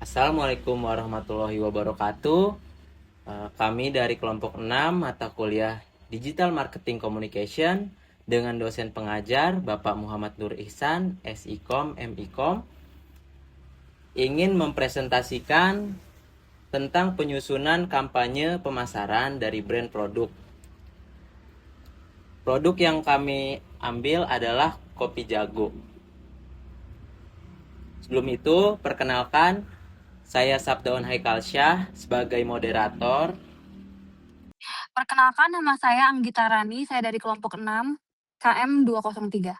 Assalamualaikum warahmatullahi wabarakatuh. Kami dari kelompok 6 mata kuliah Digital Marketing Communication dengan dosen pengajar Bapak Muhammad Nur Ihsan, SIKOM, MIKOM, ingin mempresentasikan tentang penyusunan kampanye pemasaran dari brand produk. Produk yang kami ambil adalah kopi jago. Sebelum itu, perkenalkan, saya Sabdaun Haikal Syah sebagai moderator. Perkenalkan, nama saya Anggita Rani, saya dari kelompok 6, KM 203.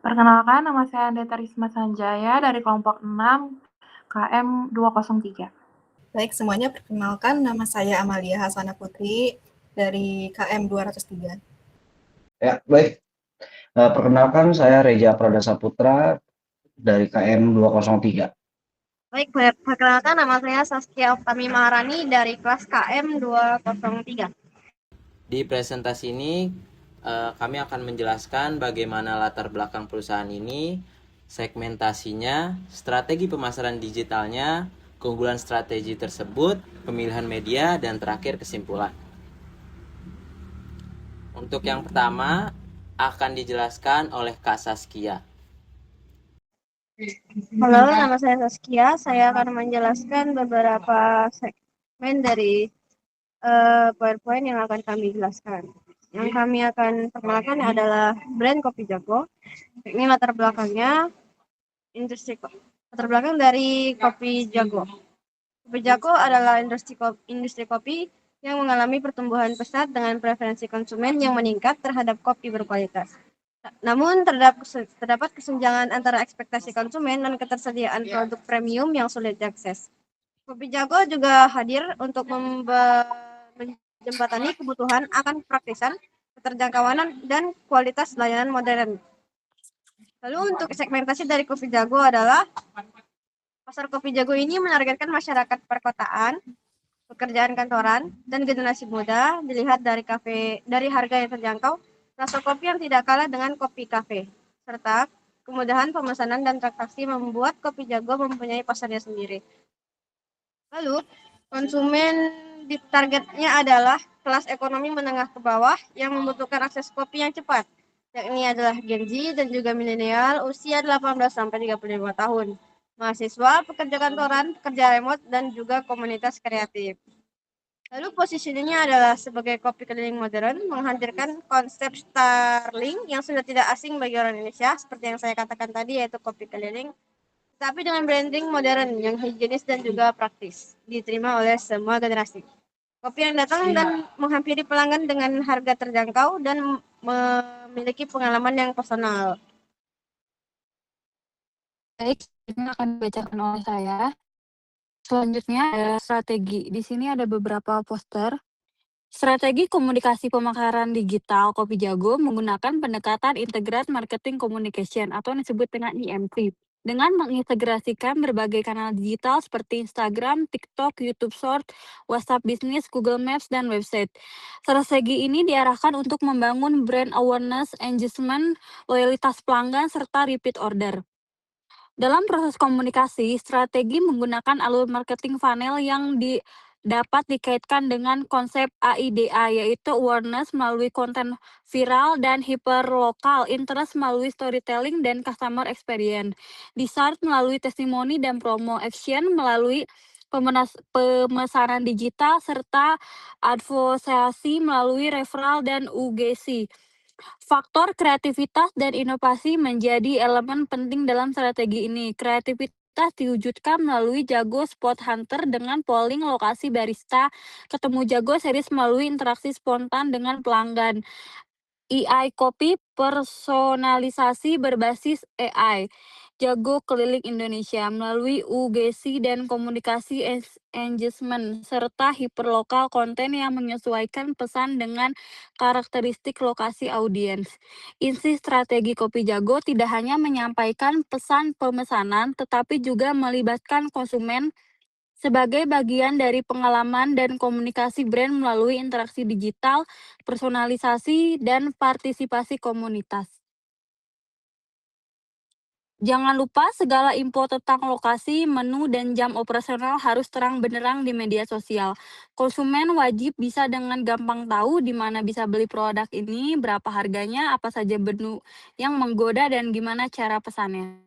Perkenalkan, nama saya Andeta Risma Sanjaya dari kelompok 6, KM 203. Baik, semuanya perkenalkan, nama saya Amalia Hasana Putri dari KM 203. Ya, baik. Perkenalkan, saya Reja Pradasa Putra dari KM 203. Baik, perkenalkan, nama saya Saskia Oktami Maharani dari kelas KM 203. Di presentasi ini kami akan menjelaskan bagaimana latar belakang perusahaan ini, segmentasinya, strategi pemasaran digitalnya, keunggulan strategi tersebut, pemilihan media, dan terakhir kesimpulan. Untuk yang pertama akan dijelaskan oleh Kak Saskia. Halo, nama saya Saskia. Saya akan menjelaskan beberapa segmen dari PowerPoint yang akan kami jelaskan. Yang kami akan perkenalkan adalah brand Kopi Jago. Ini latar belakangnya, latar belakang dari Kopi Jago. Kopi Jago adalah industri kopi yang mengalami pertumbuhan pesat dengan preferensi konsumen yang meningkat terhadap kopi berkualitas. Namun terdapat kesenjangan antara ekspektasi konsumen dan ketersediaan produk premium yang sulit diakses. Kopi Jago juga hadir untuk menjembatani kebutuhan akan praktisan, keterjangkauan, dan kualitas layanan modern. Lalu untuk segmentasi dari Kopi Jago adalah pasar Kopi Jago ini menargetkan masyarakat perkotaan, pekerjaan kantoran, dan generasi muda. Dilihat dari harga yang terjangkau, rasa kopi yang tidak kalah dengan kopi kafe, serta kemudahan pemesanan dan transaksi membuat Kopi Jago mempunyai pasarnya sendiri. Lalu, konsumen di targetnya adalah kelas ekonomi menengah ke bawah yang membutuhkan akses kopi yang cepat, yakni adalah Gen Z dan juga milenial usia 18-35 tahun, mahasiswa, pekerja kantoran, pekerja remote, dan juga komunitas kreatif. Lalu posisinya adalah sebagai kopi keliling modern, menghadirkan konsep Starling yang sudah tidak asing bagi orang Indonesia, seperti yang saya katakan tadi, yaitu kopi keliling, tapi dengan branding modern yang higienis dan juga praktis, diterima oleh semua generasi. Kopi yang datang dan menghampiri pelanggan dengan harga terjangkau dan memiliki pengalaman yang personal. Baik, ini akan dibacakan oleh saya. Selanjutnya ada strategi. Di sini ada beberapa poster. Strategi komunikasi pemekaran digital Kopi Jago menggunakan pendekatan Integrated Marketing Communication atau disebut dengan IMC. Dengan mengintegrasikan berbagai kanal digital seperti Instagram, TikTok, YouTube Short, WhatsApp Business, Google Maps, dan website. Strategi ini diarahkan untuk membangun brand awareness, engagement, loyalitas pelanggan, serta repeat order. Dalam proses komunikasi, strategi menggunakan alur marketing funnel yang dapat dikaitkan dengan konsep AIDA, yaitu awareness melalui konten viral dan hyperlocal, interest melalui storytelling dan customer experience, desire melalui testimoni dan promo, action melalui pemesanan digital, serta advokasi melalui referral dan UGC. Faktor kreativitas dan inovasi menjadi elemen penting dalam strategi ini. Kreativitas diwujudkan melalui Jago Spot Hunter dengan polling lokasi barista, ketemu Jago series melalui interaksi spontan dengan pelanggan. AI Kopi personalisasi berbasis AI. Jago Keliling Indonesia melalui UGC dan komunikasi engagement serta hiperlokal konten yang menyesuaikan pesan dengan karakteristik lokasi audiens. Inti strategi Kopi Jago tidak hanya menyampaikan pesan pemesanan, tetapi juga melibatkan konsumen sebagai bagian dari pengalaman dan komunikasi brand melalui interaksi digital, personalisasi, dan partisipasi komunitas. Jangan lupa segala info tentang lokasi, menu, dan jam operasional harus terang benderang di media sosial. Konsumen wajib bisa dengan gampang tahu di mana bisa beli produk ini, berapa harganya, apa saja menu yang menggoda, dan gimana cara pesannya.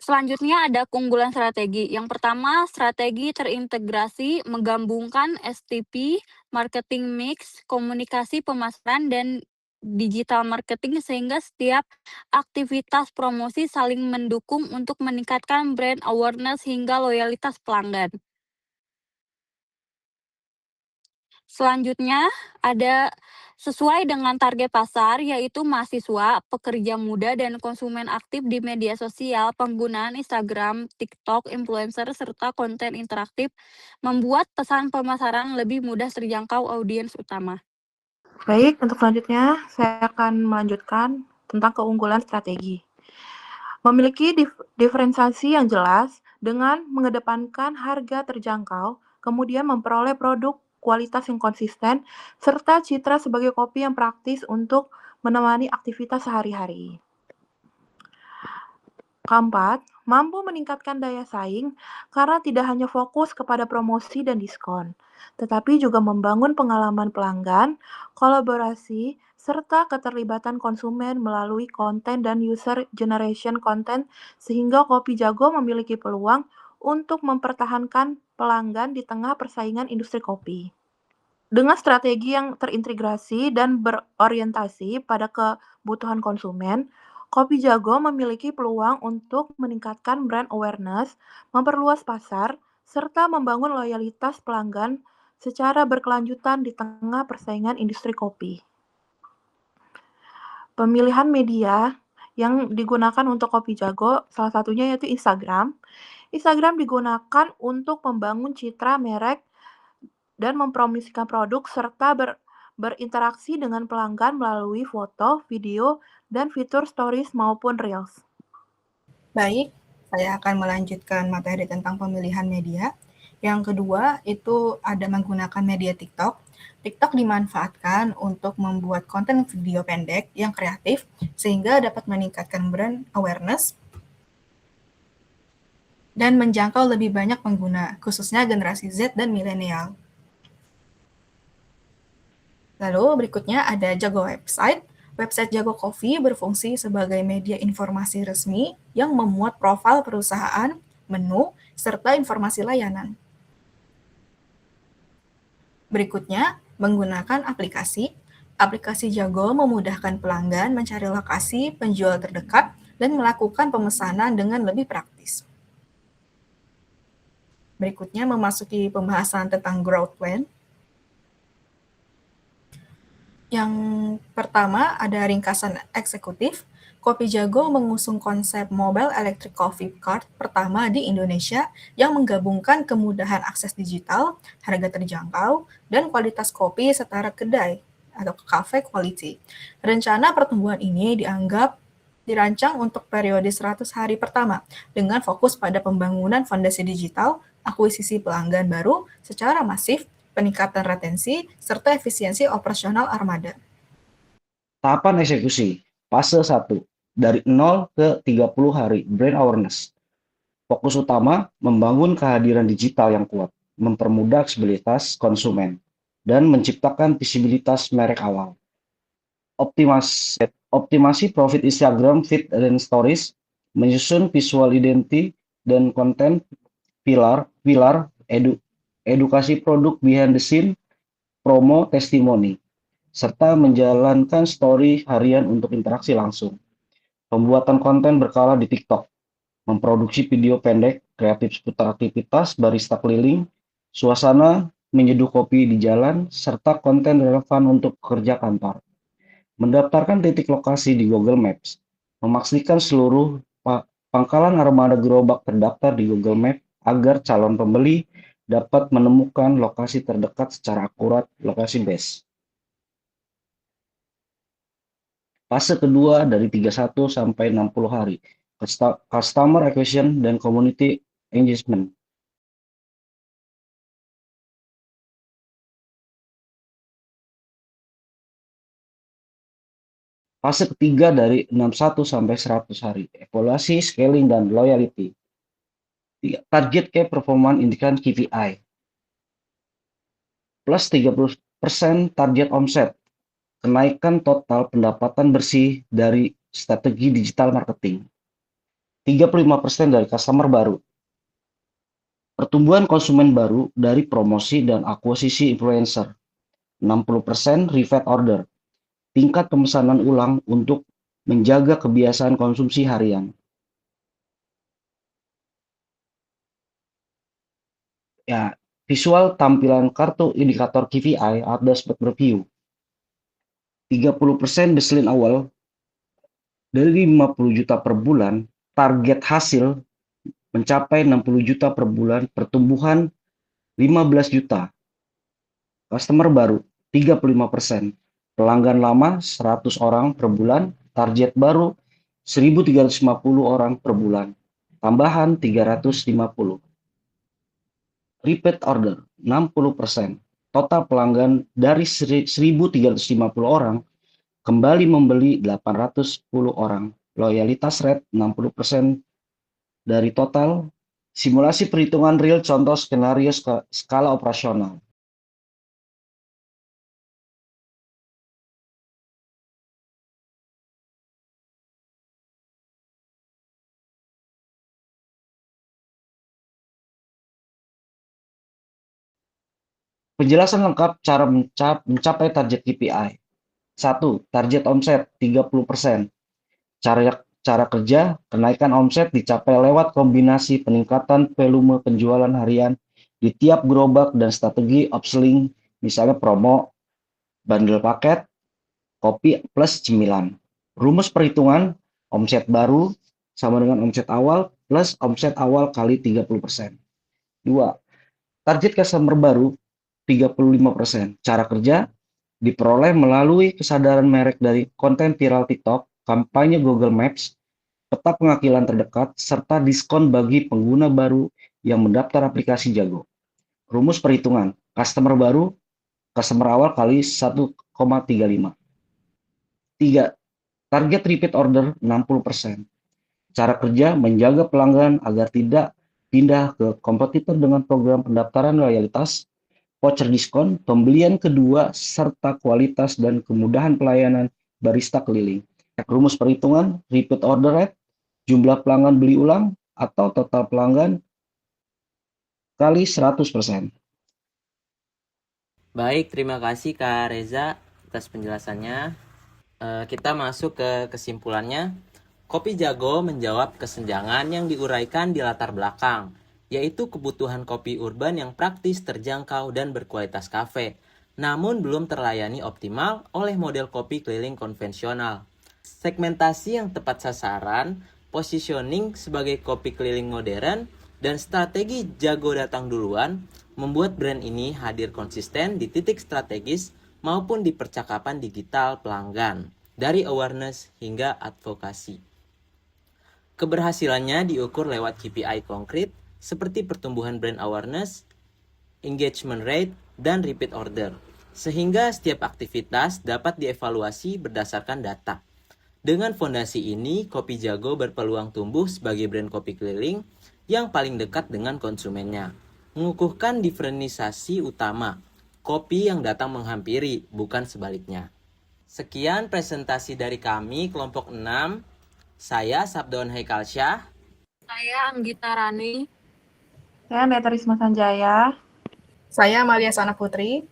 Selanjutnya ada keunggulan strategi. Yang pertama, strategi terintegrasi menggabungkan STP, marketing mix, komunikasi pemasaran, dan digital marketing sehingga setiap aktivitas promosi saling mendukung untuk meningkatkan brand awareness hingga loyalitas pelanggan. Selanjutnya ada sesuai dengan target pasar yaitu mahasiswa, pekerja muda, dan konsumen aktif di media sosial, penggunaan Instagram, TikTok, influencer, serta konten interaktif membuat pesan pemasaran lebih mudah terjangkau audiens utama. Baik, untuk selanjutnya saya akan melanjutkan tentang keunggulan strategi. Memiliki diferensiasi yang jelas dengan mengedepankan harga terjangkau, kemudian memperoleh produk kualitas yang konsisten, serta citra sebagai kopi yang praktis untuk menemani aktivitas sehari-hari. Keempat, mampu meningkatkan daya saing karena tidak hanya fokus kepada promosi dan diskon, tetapi juga membangun pengalaman pelanggan, kolaborasi, serta keterlibatan konsumen melalui konten dan user generation content sehingga Kopi Jago memiliki peluang untuk mempertahankan pelanggan di tengah persaingan industri kopi. Dengan strategi yang terintegrasi dan berorientasi pada kebutuhan konsumen, Kopi Jago memiliki peluang untuk meningkatkan brand awareness, memperluas pasar, serta membangun loyalitas pelanggan secara berkelanjutan di tengah persaingan industri kopi. Pemilihan media yang digunakan untuk Kopi Jago salah satunya yaitu Instagram. Instagram digunakan untuk membangun citra merek dan mempromosikan produk serta berinteraksi dengan pelanggan melalui foto, video, dan fitur stories maupun reels. Baik, saya akan melanjutkan materi tentang pemilihan media. Yang kedua itu ada menggunakan media TikTok. TikTok dimanfaatkan untuk membuat konten video pendek yang kreatif sehingga dapat meningkatkan brand awareness dan menjangkau lebih banyak pengguna, khususnya generasi Z dan milenial. Lalu berikutnya ada Jago Website. Website Jago Coffee berfungsi sebagai media informasi resmi yang memuat profil perusahaan, menu, serta informasi layanan. Berikutnya, menggunakan aplikasi. Aplikasi Jago memudahkan pelanggan mencari lokasi penjual terdekat dan melakukan pemesanan dengan lebih praktis. Berikutnya memasuki pembahasan tentang growth plan. Yang pertama ada ringkasan eksekutif. Kopi Jago mengusung konsep Mobile Electric Coffee Cart pertama di Indonesia yang menggabungkan kemudahan akses digital, harga terjangkau, dan kualitas kopi setara kedai atau cafe quality. Rencana pertumbuhan ini dirancang untuk periode 100 hari pertama dengan fokus pada pembangunan fondasi digital, akuisisi pelanggan baru secara masif, peningkatan retensi, serta efisiensi operasional armada. Tahapan eksekusi, fase 1, dari 0 ke 30 hari, brand awareness. Fokus utama, membangun kehadiran digital yang kuat, mempermudah aksesibilitas konsumen, dan menciptakan visibilitas merek awal. Optimasi profit Instagram feed dan stories, menyusun visual identity dan konten pilar edukasi produk behind the scene, promo, testimoni, serta menjalankan story harian untuk interaksi langsung. Pembuatan konten berkala di TikTok, memproduksi video pendek kreatif seputar aktivitas barista keliling, suasana menyeduh kopi di jalan, serta konten relevan untuk pekerja kantor. Mendaftarkan titik lokasi di Google Maps, memastikan seluruh pangkalan armada gerobak terdaftar di Google Maps agar calon pembeli dapat menemukan lokasi terdekat secara akurat, lokasi base. Fase kedua dari 31 sampai 60 hari, customer acquisition dan community engagement. Fase ketiga dari 61 sampai 100 hari, evaluasi, scaling, dan loyalty. Target Key Performance Indicator KPI. Plus 30% target omset. Kenaikan total pendapatan bersih dari strategi digital marketing. 35% dari customer baru. Pertumbuhan konsumen baru dari promosi dan akuisisi influencer. 60% repeat order. Tingkat pemesanan ulang untuk menjaga kebiasaan konsumsi harian. Ya, visual tampilan kartu indikator KPI atau dashboard review. 30% baseline awal dari 50 juta per bulan, target hasil mencapai 60 juta per bulan, pertumbuhan 15 juta. Customer baru 35%. Pelanggan lama 100 orang per bulan, target baru 1.350 orang per bulan. Tambahan 350. Repeat order 60%. Total pelanggan dari 1.350 orang kembali membeli 810 orang. Loyalitas rate 60% dari total. Simulasi perhitungan real contoh skenario skala operasional. Penjelasan lengkap cara mencapai target KPI. 1. Target omset 30%. Cara kerja, kenaikan omset dicapai lewat kombinasi peningkatan volume penjualan harian di tiap gerobak dan strategi upselling, misalnya promo, bundle paket, kopi plus cemilan. Rumus perhitungan, omset baru sama dengan omset awal plus omset awal kali 30%. 2. Target customer baru 35%. Cara kerja diperoleh melalui kesadaran merek dari konten viral TikTok, kampanye Google Maps, peta penghasilan terdekat, serta diskon bagi pengguna baru yang mendaftar aplikasi Jago. Rumus perhitungan, customer baru, customer awal kali 1,35. 3. Target repeat order 60%. Cara kerja menjaga pelanggan agar tidak pindah ke kompetitor dengan program pendaftaran loyalitas, voucher diskon, pembelian kedua, serta kualitas dan kemudahan pelayanan barista keliling. Rumus perhitungan, repeat order rate, jumlah pelanggan beli ulang, atau total pelanggan kali 100%. Baik, terima kasih Kak Reza atas penjelasannya. Kita masuk ke kesimpulannya. Kopi Jago menjawab kesenjangan yang diuraikan di latar belakang, yaitu kebutuhan kopi urban yang praktis, terjangkau, dan berkualitas kafe, namun belum terlayani optimal oleh model kopi keliling konvensional. Segmentasi yang tepat sasaran, positioning sebagai kopi keliling modern, dan strategi Jago datang duluan membuat brand ini hadir konsisten di titik strategis maupun di percakapan digital pelanggan, dari awareness hingga advokasi. Keberhasilannya diukur lewat KPI konkret seperti pertumbuhan brand awareness, engagement rate, dan repeat order, sehingga setiap aktivitas dapat dievaluasi berdasarkan data. Dengan fondasi ini, Kopi Jago berpeluang tumbuh sebagai brand kopi keliling yang paling dekat dengan konsumennya, mengukuhkan diferensiasi utama, kopi yang datang menghampiri, bukan sebaliknya. Sekian presentasi dari kami, kelompok 6. Saya Sabdawan Haikal Syah. Saya Anggita Rani. Saya Neta Risma Sanjaya. Saya Amalia Sana Putri.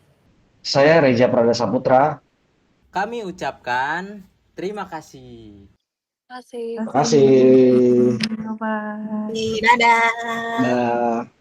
Saya Reza Prada Saputra. Kami ucapkan terima kasih. Terima kasih. Terima kasih. Bye. Dadah. Dah.